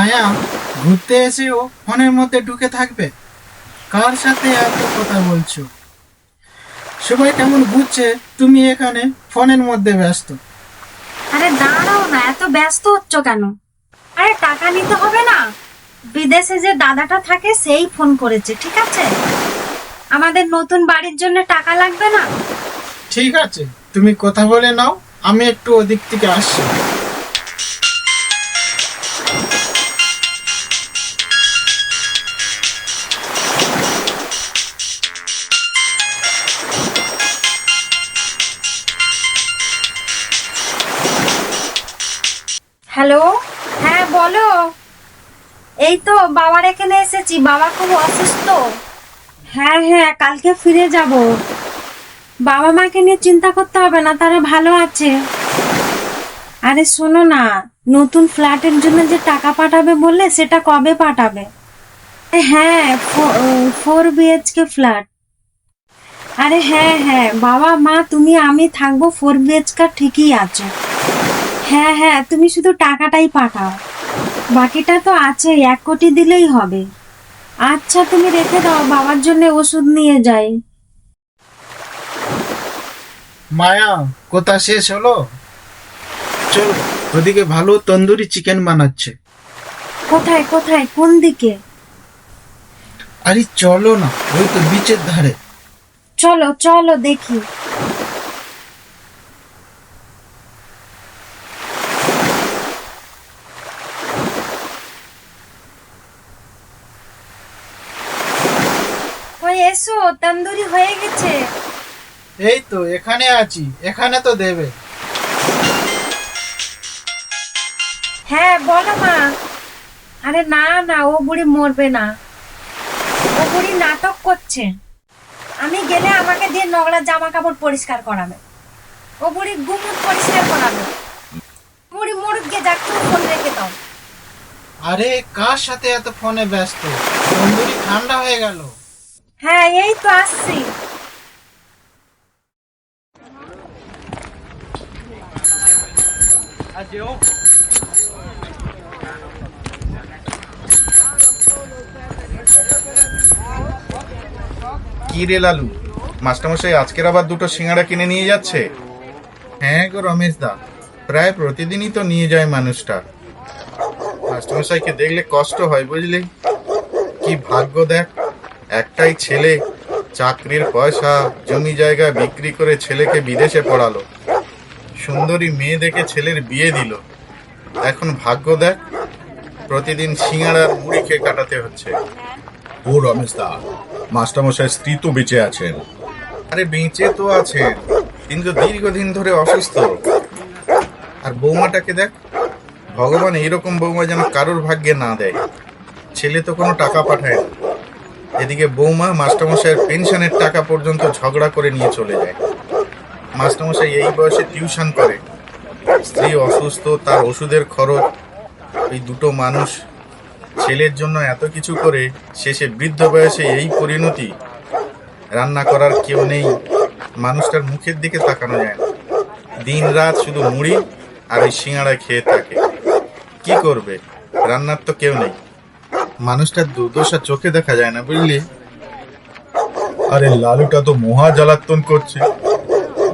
মায়া ঘুরতে এসেও ফোনের মধ্যে ঢুকে থাকবে? কার সাথে এত কথা বলছো? সবাই কেমন ঘুরছে, তুমি এখানে ফোনের মধ্যে ব্যস্ত। আরে দাঁড়াও না, এত ব্যস্ত হচ্ছ কেন? আরে টাকা নিতে হবে না? বিদেশে যে দাদাটা থাকে সেই ফোন করেছে, ঠিক আছে? আমাদের নতুন বাড়ির জন্য টাকা লাগবে না? ঠিক আছে, তুমি কথা বলে নাও, আমি একটু ওদিক থেকে আসছি। হ্যালো, হ্যাঁ বলো। এই তো বাবার এখানে এসেছি, বাবা খুব অসুস্থ। হ্যাঁ হ্যাঁ, কালকে ফিরে যাব। বাবা মাকে নিয়ে চিন্তা করতে হবে না, তারা ভালো আছে। আরে শোনো না, নতুন ফ্ল্যাটের জন্য যে টাকা পাঠাবে বললে, সেটা কবে পাঠাবে? হ্যাঁ, 4 BHK ফ্ল্যাট। আরে হ্যাঁ হ্যাঁ, বাবা মা তুমি আমি থাকবো, 4 BHK ঠিকই আছে। হ্যাঁ হ্যাঁ, তুমি শুধু টাকাটাই পাঠাও, বাকিটা তো আছে, 1 কোটি দিলেই হবে। আচ্ছা তুমি রেখে দাও, বাবার জন্য ওষুধ নিয়ে যাই। মায়া, কথা শেষ হলো? চলো, ওদিকে ভালো তন্দুরি চিকেন বানাচ্ছে। কোথায় কোথায়, কোন দিকে? আরে চলো না, ওই তো বিচের ধারে। চলো চলো দেখি। ওই এসো, তন্দুরি হয়ে গেছে। এই তো এখানে আছি, এখানে তো দেবে। হ্যাঁ বলো মা। আরে না না, ও বুড়ি মরবে না, ও বুড়ি নাটক করছে। আমি গেলে আমাকে দিয়ে নোংরা জামা কাপড় পরিষ্কার করাবে, ও বুড়ি গুমুট পরিষ্কার করাবে। বুড়ি মরুক গে যাক, তুমি ফোন রেখে দাও। আরে কার সাথে এত ফোনে ব্যস্ত? তন্দুরি ঠান্ডা হয়ে গেল। হ্যাঁ এই তো আসছি। কি রে লালু, মাস্টারমশাই আজকের আবার দুটো সিঙ্গাড়া কিনে নিয়ে যাচ্ছে? হ্যাঁ গো রমেশ দা, প্রায় প্রতিদিনই তো নিয়ে যায় মানুষটা। মাস্টারমশাইকে দেখলে কষ্ট হয় বুঝলি। কি ভাগ্য দেখ, একটাই ছেলে, চাকরির পয়সা জমি জায়গা বিক্রি করে ছেলেকে বিদেশে পড়ালো, সুন্দরী মেয়ে দেখে ছেলের বিয়ে দিল। এখন ভাগ্য দেখ, প্রতিদিন সিঙ্গাড়ার মুড়ি খেয়ে কাটাতে হচ্ছে। ও রমেশ দা, মাস্টারমশাই স্ত্রী তো বেঁচে আছেন। আরে বেঁচে তো আছেন, কিন্তু দীর্ঘদিন ধরে অসুস্থ। আর বৌমাটাকে দেখ, ভগবান এইরকম বৌমা যেন কারোর ভাগ্যে না দেয়। ছেলে তো কোনো টাকা পাঠায় না, এদিকে বৌমা মাস্টারমশাইয়ের পেনশনের টাকা পর্যন্ত ঝগড়া করে নিয়ে চলে যায়। মাস্টারমশাই এই বয়সে টিউশন করে, স্ত্রী অসুস্থ, তার ওষুধের খরচ, এই দুটো মানুষ ছেলের জন্য এত কিছু করে শেষে বৃদ্ধ বয়সে এই পরিণতি। রান্না করার কেউ নেই, মানুষটার মুখের দিকে তাকানো যায় না, দিন রাত শুধু মুড়ি আর ওই সিঙ্গাড়া খেয়ে থাকে। কি করবে, রান্নার তো কেউ নেই। মানুষটার দুর্দশা চোখে দেখা যায় না বুঝলি। আরে লালুটা তো মহা জ্বালাতন করছে,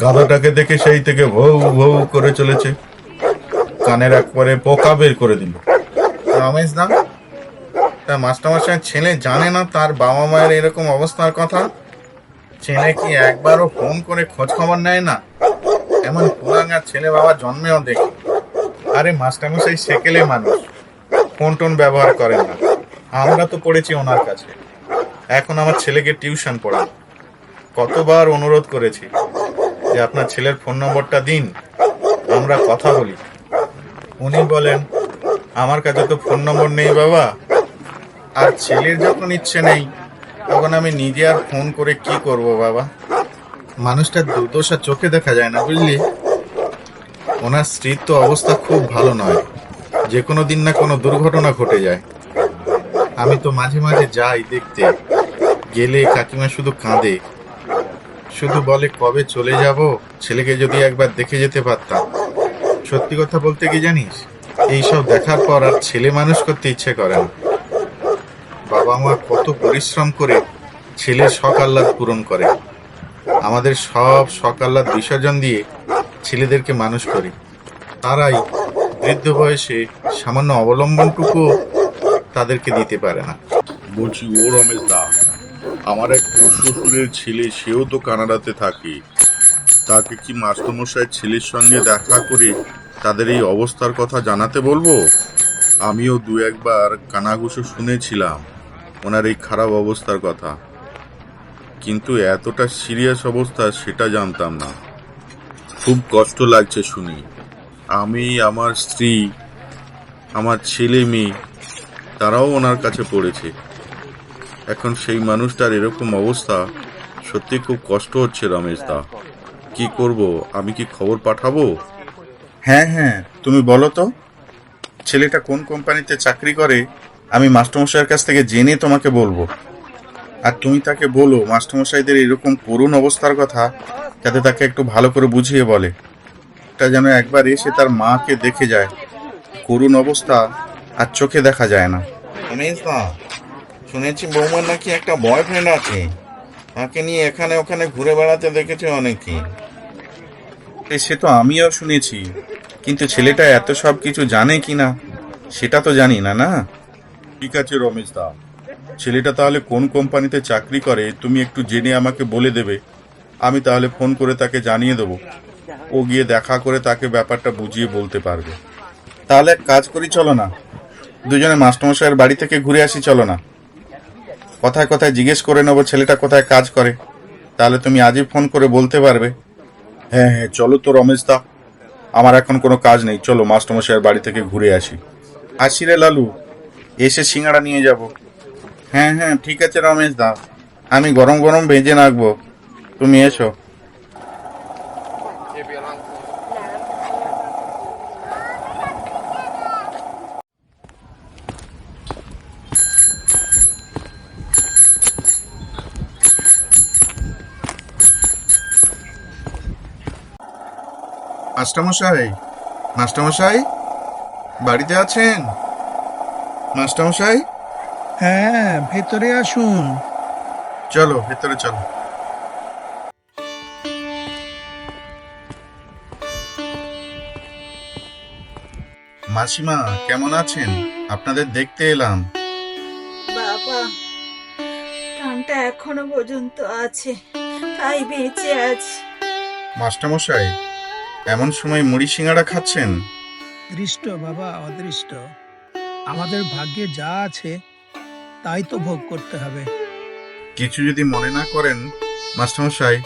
গাধাটাকে দেখে সেই থেকে ভৌ ভৌ করে চলেছে, কানের একবারে পোকা বের করে দিল। রমেশ দা, তা মাস্টারমশাই ছেলে জানে না তার বাবা মায়ের এরকম অবস্থার কথা? ছেলে কি একবারও ফোন করে খোঁজ খবর নেয় না? এমন পুরাঙ্গার ছেলে বাবা জন্মেও দেখি। আরে মাস্টারমশাই সেকেলে মানুষ, ফোন টোন ব্যবহার করেন না। আমরা তো পড়েছি ওনার কাছে, এখন আমার ছেলেকে টিউশন পড়ান। কতবার অনুরোধ করেছি যে আপনার ছেলের ফোন নম্বরটা দিন, আমরা কথা বলি। উনি বলেন আমার কাছে তো ফোন নম্বর নেই বাবা। আর ছেলের যখন ইচ্ছে নেই, তখন আমি নিজে আর ফোন করে কি করব বাবা। মানুষটার দুর্দশা চোখে দেখা যায় না বুঝলি। ওনার স্ত্রীর তো অবস্থা খুব ভালো নয়, যে কোনো দিন না কোনো দুর্ঘটনা ঘটে যায়। আমি তো মাঝে মাঝে যাই দেখতে, গেলে কাকিমা শুধু কাঁদে, শুধু বলে কবে চলে যাব, ছেলেকে যদি একবার দেখে যেতে পারতাম। সত্যি কথা বলতে কি জানিস, এইসব দেখার পর আর ছেলে মানুষ করতে ইচ্ছে করে না। বাবা মা কত পরিশ্রম করে ছেলের শখ আহ্লাদ পূরণ করে। আমাদের সব শখ আহ্লাদ বিসর্জন দিয়ে ছেলেদেরকে মানুষ করি। তারাই বৃদ্ধ বয়সে সামান্য অবলম্বনটুকু তাদেরকে দিতে পারে না। বলছি, ও রমেশ দা, আমার এক শ্বশুরের ছেলে, সেও তো কানাডাতে থাকে। তাকে কি মাস্টারমশাই ছেলের সঙ্গে দেখা করে তাদের এই অবস্থার কথা জানাতে বলবো? আমিও দু একবার কানাঘুষো শুনেছিলাম ওনার এই খারাপ অবস্থার কথা, কিন্তু এতটা সিরিয়াস অবস্থা সেটা জানতাম না। খুব কষ্ট লাগছে শুনি। আমি, আমার স্ত্রী, আমার ছেলে মেয়ে, তারাও ওনার কাছে পড়েছে। এখন সেই মানুষটার এরকম অবস্থা, সত্যি খুব কষ্ট হচ্ছে রমেশ দা। কি করব? আমি কি খবর পাঠাবো? হ্যাঁ হ্যাঁ, তুমি বলো তো ছেলেটা কোন কোম্পানিতে চাকরি করে, আমি মাস্টারমশাইয়ের কাছ থেকে জেনে তোমাকে বলবো। আর তুমি তাকে বলো মাস্টারমশাইদের এরকম করুণ অবস্থার কথা যাতে তাকে একটু ভালো করে বুঝিয়ে বলে। এটা যেন একবার এসে তার মাকে দেখে যায়। করুণ অবস্থা আর চোখে দেখা যায় না। শুনেছি বৌমার নাকি একটা বয়ফ্রেন্ড আছে, তাকে নিয়ে এখানে ওখানে ঘুরে বেড়াতে দেখেছে অনেকে। সে তো আমিও শুনেছি, কিন্তু ছেলেটা এত সব কিছু জানে কিনা সেটা তো জানি না। না, ঠিক আছে রমেশ দা, ছেলেটা তাহলে কোন কোম্পানিতে চাকরি করে তুমি একটু জেনে আমাকে বলে দেবে। আমি তাহলে ফোন করে তাকে জানিয়ে দেবো। ও গিয়ে দেখা করে তাকে ব্যাপারটা বুঝিয়ে বলতে পারবে। তাহলে এক কাজ করি, চলো না দুজনে মাস্টারমশাইয়ের বাড়ি থেকে ঘুরে আসি। চলো না, কথায় কথায় জিজ্ঞেস করে নেবো ছেলেটা কোথায় কাজ করে, তাহলে তুমি আজই ফোন করে বলতে পারবে। হ্যাঁ হ্যাঁ, চলো তো রমেশ দা, আমার এখন কোনো কাজ নেই, চলো মাস্টারমশাইয়ের বাড়ি থেকে ঘুরে আসি। আসি রে লালু, এসে সিঙ্গাড়া নিয়ে যাব। হ্যাঁ হ্যাঁ ঠিক আছে রমেশ দা, আমি গরম গরম ভেজে রাখবো, তুমি এসো। মাস্টারমশাই, মাস্টারমশাই বাড়িতে আছেন? মাস্টারমশাই, হ্যাঁ, ভেতরে আসুন। চলো ভেতরে চলো। মাসিমা কেমন আছেন? আপনাদের দেখতে এলাম। বাবা, কানটা এখনো পর্যন্ত আছে, তাই বেঁচে আছি। মাস্টারমশাই, এমন সময় মুড়ি সিঙ্গাড়া খাচ্ছেন? দৃষ্ট বাবা, অদৃষ্ট। আমাদের ভাগ্যে যা আছে তাই তো ভোগ করতে হবে। কিছু যদি মনে না করেন মাস্টারমশাই,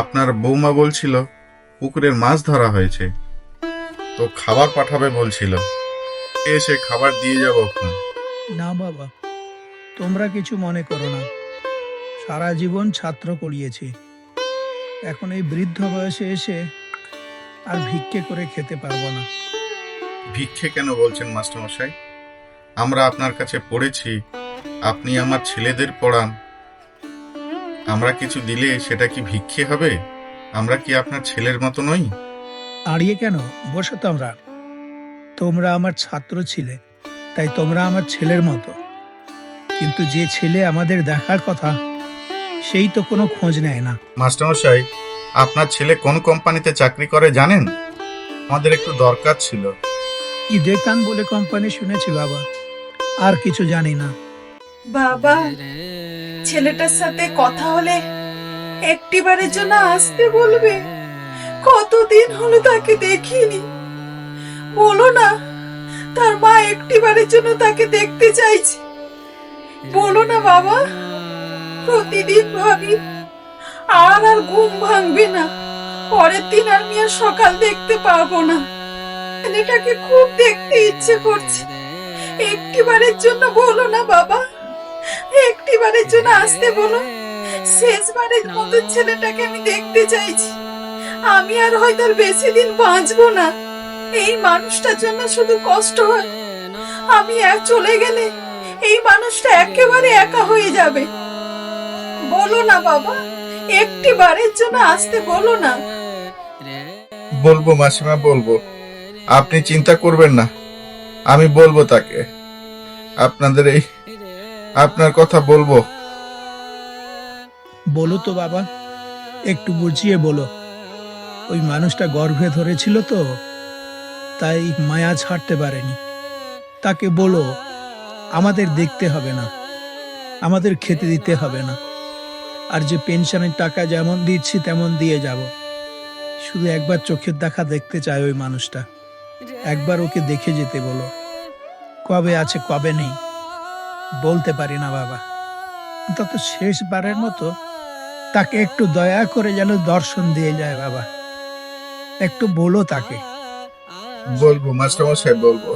আপনার বৌমা বলছিল পুকুরের মাছ ধরা হয়েছে, তো খাবার পাঠাবে বলছিল। এসে খাবার দিয়ে যাবো এখন। না বাবা, তোমরা কিছু মনে করো না। সারা জীবন ছাত্র পড়িয়েছি, এখন এই বৃদ্ধ বয়সে এসে আর ভিক্ষে করে খেতে পারবো না। ভিক্ষে কেন বলছেন মাস্টারমশাই? আমরা আপনার কাছে পড়েছি, আপনি আমার ছেলেদের পড়ান। আমরা কিছু দিলে সেটা কি ভিক্ষে হবে? আমরা কি আপনার ছেলের মতো নই? দাঁড়িয়ে কেন, বসো তোমরা। তোমরা আমার ছাত্র ছিলে, তাই তোমরা আমার ছেলের মতো। কিন্তু যে ছেলে আমাদের দেখার কথা, সেই তো কোনো খোঁজ নেয় না। মাস্টারমশাই, আপনার ছেলে কোন কোম্পানিতে চাকরি করে জানেন? আমাদের একটু দরকার ছিল। কি দেখান বলে কোম্পানি শুনেছি বাবা, আর কিছু জানি না। বাবা, ছেলেটার সাথে কথা হলে একটিবারের জন্য আসতে বলবে। কতদিন হলো তাকে দেখিনি, বলো না তার মা একটিবারের জন্য তাকে দেখতে চাইছে। বলো না বাবা, প্রতিদিন ভাবি আর আর ঘুম ভাঙবে না, পরের দিন আমি আর সকাল দেখতে পারবো না। ছেলেটাকে খুব দেখতে ইচ্ছে করছে, একটিবারের জন্য বলো না বাবা, একটিবারের জন্য আসতে বলো। শেষবারের মতো ছেলেটাকে আমি দেখতে চাইছি। আমি আর হয়তো আর বেশি দিন বাঁচবো না। এই মানুষটার জন্য শুধু কষ্ট হয়। আমি আর চলে গেলে এই মানুষটা একেবারে একা হয়ে যাবে। বলো না বাবা, একটিবারের জন্য আসতে বলো না। বলবো মাসিমা, বলবো। আপনি চিন্তা করবেন না, আমি বলবো তাকে। আপনার কথা বলবো। বলো তো বাবা, একটু বুঝিয়ে বলো। ওই মানুষটা গর্ভে ধরেছিল তো, তাই মায়া ছাড়তে পারেনি। তাকে বলো আমাদের দেখতে হবে না, আমাদের খেতে দিতে হবে না, আর যে পেনশনের টাকা যেমন দিচ্ছি তেমন দিয়ে যাব। শুধু একবার চোখের দেখা দেখতে চায় ওই মানুষটা, একবার ওকে দেখে যেতে বলো। কবে আছে কবে নেই বলতে পারি না বাবা, অন্তত শেষবারের মতো তাকে একটু দয়া করে যেন দর্শন দিয়ে যায় বাবা। একটু বলো তাকে। বলবো মাস্টারমশাই, বলবো,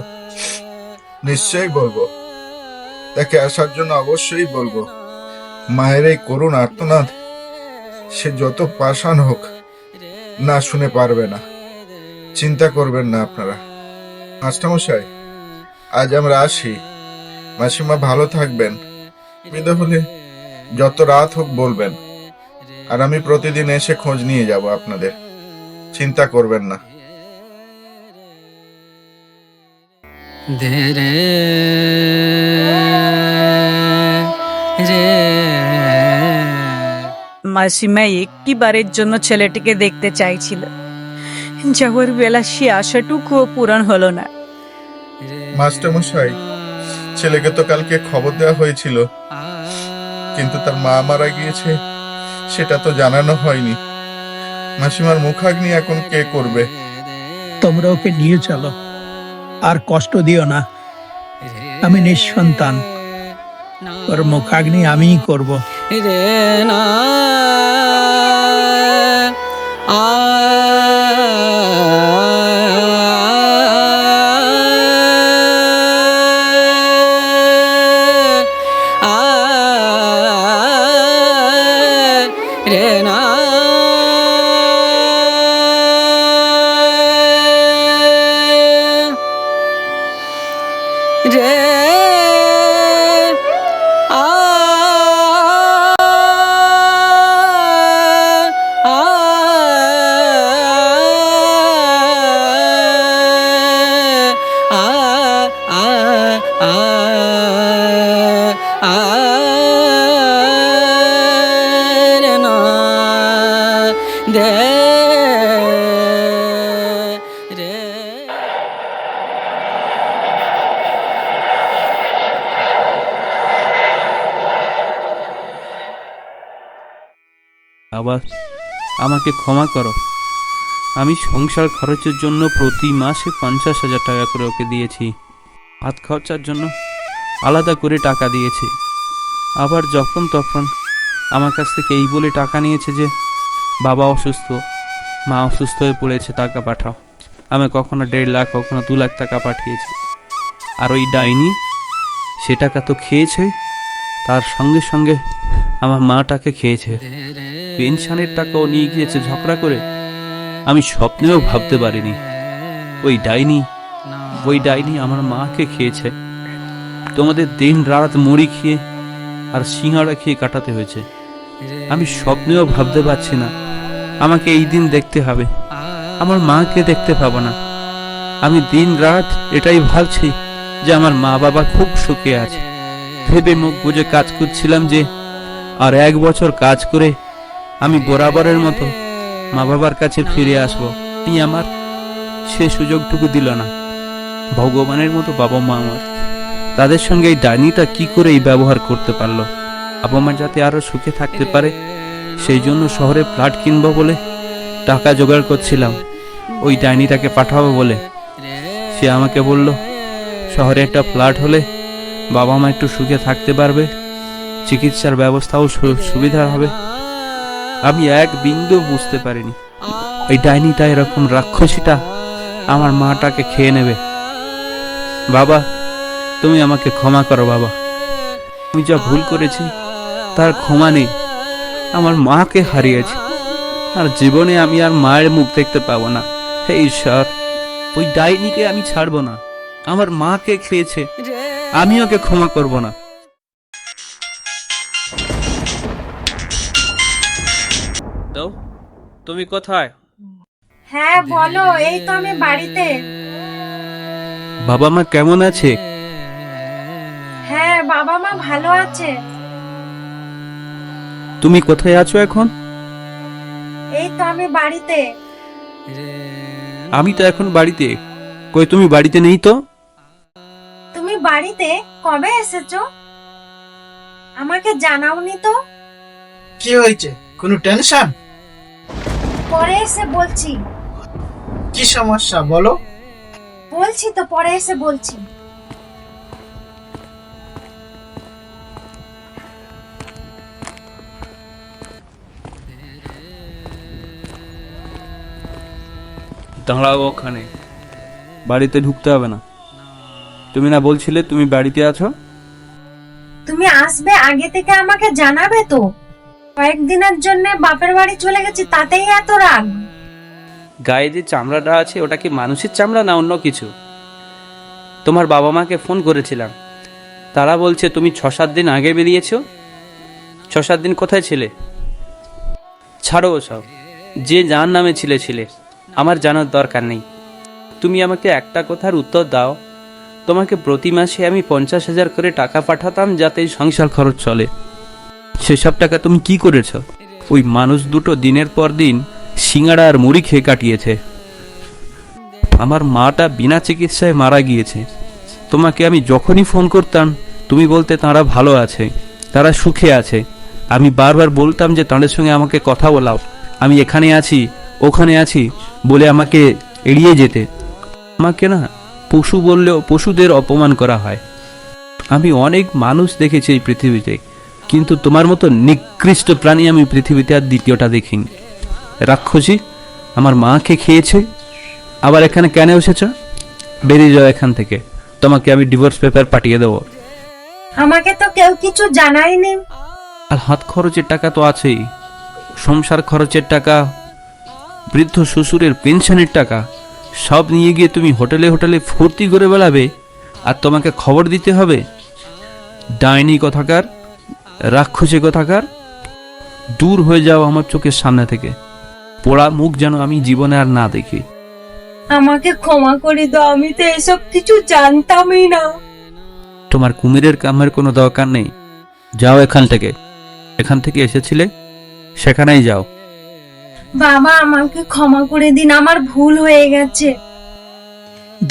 নিশ্চয়ই বলবো। তাকে আসার জন্য অবশ্যই বলবো। মায়ের এই করুণ আর্তনাদ সে যত পাষাণ হোক না শুনে পারবে না। চিন্তা করবেন না আপনারা। মাস্টারমশাই, আজ আমরা আসি। মাসিমা ভালো থাকবেন। বিদা হলে যত রাত হোক বলবেন, আর আমি প্রতিদিন এসে খোঁজ নিয়ে যাব আপনাদের। চিন্তা করবেন না। ধীরে রে মাসিমা একটি বারের জন্য ছেলেটিকে দেখতে চাইছিল, যাওয়ার বেলা সে আশাটুকুও পূরণ হলো না। মাস্টারমশাই, ছেলেকে তো কালকে খবর দেওয়া হয়েছিল, কিন্তু তার মা মারা গিয়েছে সেটা তো জানানো হয়নি। মাসিমার মুখাগ্নি এখন কে করবে? তোমরা ওকে নিয়ে চলো, আর কষ্ট দিও না। আমি নিঃসন্তান, ওর মুখাগ্নি আমিই করব। রে না আ রে না রে আ আ আ আ আ আ রে না দে রে আবার আমাকে ক্ষমা করো। আমি সংসার খরচের জন্য প্রতি মাসে 50,000 টাকা করে ওকে দিয়েছি। হাত খরচার জন্য আলাদা করে টাকা দিয়েছি। আবার যখন তখন আমার কাছ থেকে এই বলে টাকা নিয়েছে যে বাবা অসুস্থ, মা অসুস্থ হয়ে পড়েছে, টাকা পাঠাও। আমি কখনো 1.5 লাখ, কখনো 2 লাখ টাকা পাঠিয়েছি। আর ওই ডাইনি সে টাকা তো খেয়েছে, তার সঙ্গে সঙ্গে আমার মাটাকে খেয়েছে। পেনশনের টাকাও নিয়ে গিয়েছে ঝগড়া করে। আমি স্বপ্নেও ভাবতে পারিনি ওই ডাইনি আমার মাকে খেয়েছে। তোমাদের দিন রাত মুড়ি খেয়ে আর সিঙ্গাড়া খেয়ে কাটাতে হয়েছে। আমি স্বপ্নেও ভাবতে পারছি না আমাকে এই দিন দেখতে হবে, আমার মাকে দেখতে পাবো না। আমি দিন রাত এটাই ভাবছি যে আমার মা বাবা খুব সুখে আছে। ভেবে মুখ বুজে কাজ করছিলাম যে আর 1 বছর কাজ করে আমি বরাবরের মতো মা বাবার কাছে ফিরে আসবো। তিনি আমার সে সুযোগটুকু দিল না। ভগবানের মতো বাবা মা আমার, তাদের সঙ্গে এই ডাইনিটা কি করে এই ব্যবহার করতে পারলো? বাবা মা যাতে আরো সুখে থাকতে পারে সেই জন্য শহরে ফ্ল্যাট কিনবো বলে টাকা জোগাড় করছিলাম ওই ডাইনিটাকে পাঠাবো বলে। সে আমাকে বলল শহরে একটা ফ্ল্যাট হলে বাবা মা একটু সুখে থাকতে পারবে, চিকিৎসার ব্যবস্থাও সুবিধা হবে। আমি এক বিন্দু বুঝতে পারিনি ওই ডাইনিটা এরকম রাক্ষসীটা আমার মাটাকে খেয়ে নেবে। বাবা, তুমি আমাকে ক্ষমা করো বাবা। আমি যা ভুল করেছি তার ক্ষমা নেই। আমার মাকে হারিয়েছি, আর জীবনে আমি আর মায়ের মুখ দেখতে পাবো না। হে ঈশ্বর, ওই ডাইনিকে আমি ছাড়বো না। আমার মাকে খেয়েছে, আমি ওকে ক্ষমা করব না। তো তুমি কোথায়? হ্যাঁ বলো, এই তো আমি বাড়িতে। বাবা মা কেমন আছে? হ্যাঁ, বাবা মা ভালো আছে। তুমি কোথায় আছো এখন? এই তো আমি বাড়িতে। আমি তো এখন বাড়িতে। কই তুমি বাড়িতে নেই তো? তুমি বাড়িতে কবে এসেছো? আমাকে জানাওনি তো। কি হয়েছে? কোনো টেনশন? পরে এসে বলছি। কি সমস্যা বলো? বলছি তো, পরে এসে বলছি। দাঁড়াও ওখানে, বাড়িতে ঢুকতে হবে না। তুমি না বলছিলে তুমি বাড়িতে আছো? তুমি আসবে আগে থেকে আমাকে জানাবে তো। কয়েকদিনের জন্য বাপের বাড়ি চলে গেছি, তাতেই এত রাগ? গায়ে যে চামড়াটা আছে ওটা কি মানুষের চামড়া না অন্য কিছু? তোমার বাবা মাকে ফোন করেছিলাম, তারা বলছে তুমি 6-7 দিন আগে বেরিয়েছো। 6-7 দিন কোথায় ছিলে? ছাড়ো ওসব, যে যার নামে ছিলে, আমার জানার দরকার নেই। তুমি আমাকে একটা কথার উত্তর দাও, তোমাকে প্রতি মাসে আমি 50,000 করে টাকা পাঠাতাম যাতে সংসার খরচ চলে। সেসব টাকা তুমি কি করেছ? ওই মানুষ দুটো দিনের পর দিন সিঙ্গাড়া আর মুড়ি খেয়ে কাটিয়েছে। আমার মাটা বিনা চিকিৎসায় মারা গিয়েছে। তোমাকে আমি যখনই ফোন করতাম তুমি বলতে তারা ভালো আছে, তারা সুখে আছে। আমি বারবার বলতাম যে তাদের সঙ্গে আমাকে কথা বলাও, আমি এখানে আছি ওখানে আছি বলে আমাকে এড়িয়ে যেতে। আমাকে না পশু বললেও পশুদের অপমান করা হয়। আমি অনেক মানুষ দেখেছি এই পৃথিবীতে, কিন্তু তোমার মতো নিকৃষ্ট প্রাণী আমি পৃথিবীতে আর দ্বিতীয়টা দেখিনি। রাক্ষসী আমার মাকে খেয়েছে, আবার এখানে কেন এসেছ? বেরিয়ে যাও এখান থেকে, তোমাকে আমি ডিভোর্স পেপার পাঠিয়ে দেবো। আমাকে তো কেউ কিছু জানায়নি। আর হাত খরচের টাকা তো আছেই, সংসার খরচের টাকা, বৃদ্ধ শ্বশুরের পেনশনের টাকা, সব নিয়ে গিয়ে তুমি হোটেলে হোটেলে ফুর্তি করে বেড়াবে, আর তোমাকে খবর দিতে হবে? ডাইনি কথাকার, রাক্ষসী কথাকার, দূর হয়ে যাও আমার চোখের সামনে থেকে। পোড়া মুখ যেন আমি জীবনে আর না দেখি। আমাকে ক্ষমা করে দাও, আমি তো এসব কিছু জানতামই না। তোমার কুমিরের কামের কোনো দরকার নেই, যাও এখান থেকে। এখান থেকে এসেছিলে সেখানেই যাও। বাবা আমাকে ক্ষমা করে দিন, আমার ভুল হয়ে গেছে।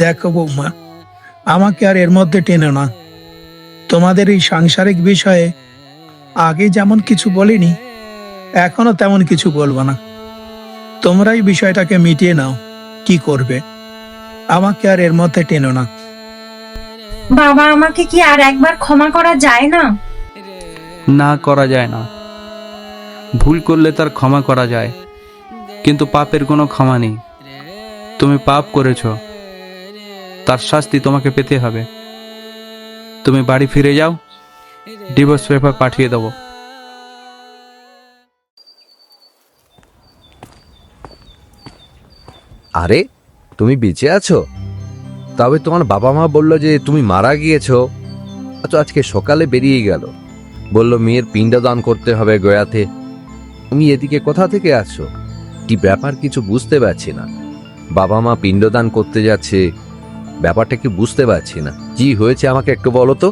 দেখো বৌমা, আমাকে আর এর মধ্যে টেনো না। তোমাদের এই সাংসারিক বিষয়ে আগে যেমন কিছু বলিনি, এখনো তেমন কিছু বলবো না। তোমরাই বিষয়টাকে মিটিয়ে নাও, কি করবে। আমাকে আর এর মধ্যে টেনো না। বাবা আমাকে কি আর একবার ক্ষমা করা যায় না? না, করা যায় না। ভুল করলে তার ক্ষমা করা যায়, কিন্তু পাপের কোনো ক্ষমা নেই। তুমি পাপ করেছ, তার শাস্তি তোমাকে পেতে হবে। তুমি বাড়ি ফিরে যাও, ডিভোর্স পেপার পাঠিয়ে দেবো। আরে তুমি বেঁচে আছো? তবে তোমার বাবা মা বললো যে তুমি মারা গিয়েছো। আচ্ছা, আজকে সকালে বেরিয়ে গেল, বলল মেয়ের পিণ্ডদান করতে হবে গয়াতে। তুমি এদিকে কোথা থেকে আসছো? কি ব্যাপার কিছু বুঝতে পারছি না। বাবা মা পিণ্ডদান করতে যাচ্ছে, ব্যাপারটা কি বুঝতে পারছি না। কি হয়েছে আমাকে একটু বলো তো।